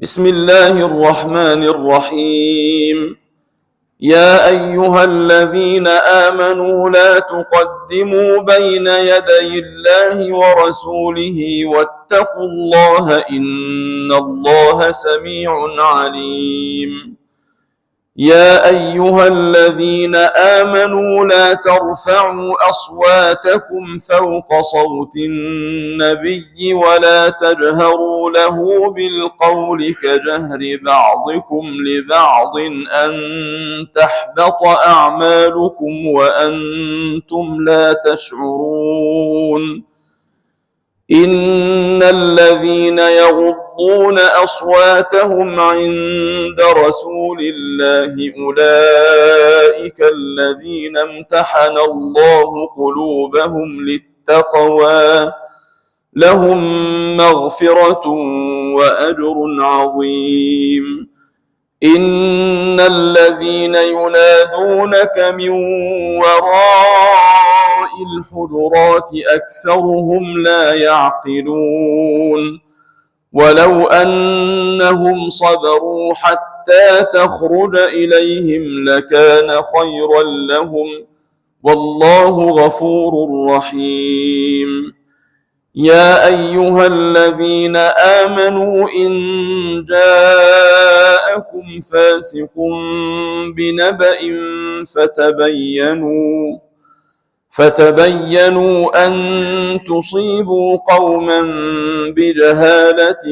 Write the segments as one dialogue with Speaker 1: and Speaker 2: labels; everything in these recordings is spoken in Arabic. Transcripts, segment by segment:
Speaker 1: بسم الله الرحمن الرحيم. يا أيها الذين آمنوا لا تقدموا بين يدي الله ورسوله واتقوا الله إن الله سميع عليم. يا أيها الذين آمنوا لا ترفعوا أصواتكم فوق صوت النبي ولا تجهروا له بالقول كجهر بعضكم لبعض أن تحبط أعمالكم وأنتم لا تشعرون. إن الذين يغضون أصواتهم عند رسول الله أولئك الذين امتحن الله قلوبهم للتقوى لهم مغفرة وأجر عظيم. إن الذين ينادونك من وراء الحجرات أكثرهم لا يعقلون. ولو أنهم صبروا حتى تخرج إليهم لكان خيرا لهم والله غفور رحيم. يا أيها الذين آمنوا إن جاءكم فاسق بنبأ فتبينوا أن تصيبوا قوما بجهالة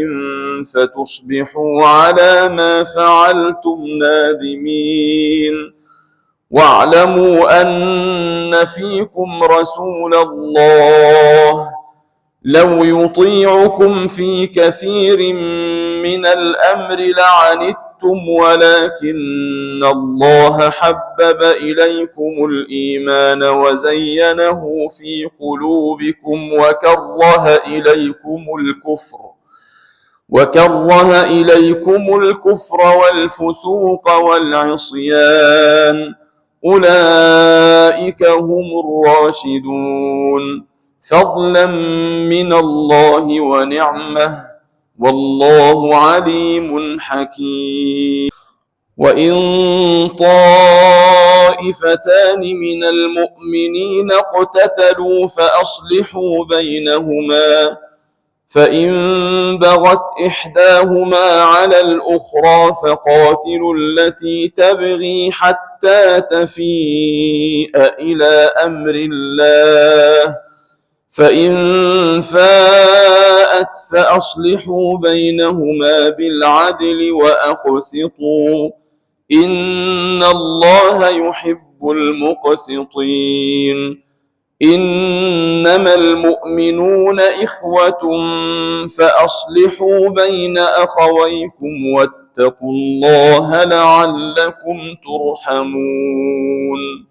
Speaker 1: فتصبحوا على ما فعلتم نادمين. واعلموا أن فيكم رسول الله لو يطيعكم في كثير من الأمر لعنتم ولكن الله حبب إليكم الإيمان وزينه في قلوبكم وكره إليكم الكفر والفسوق والعصيان أولئك هم الراشدون فضلا من الله ونعمه والله عليم حكيم. وإن طائفتان من المؤمنين اقتتلوا فأصلحوا بينهما فإن بغت إحداهما على الأخرى فقاتلوا التي تبغي حتى تفيء إلى أمر الله فإن فاءت فأصلحوا بينهما بالعدل وأقسطوا إن الله يحب المقسطين. إنما المؤمنون إخوة فأصلحوا بين أخويكم واتقوا الله لعلكم ترحمون.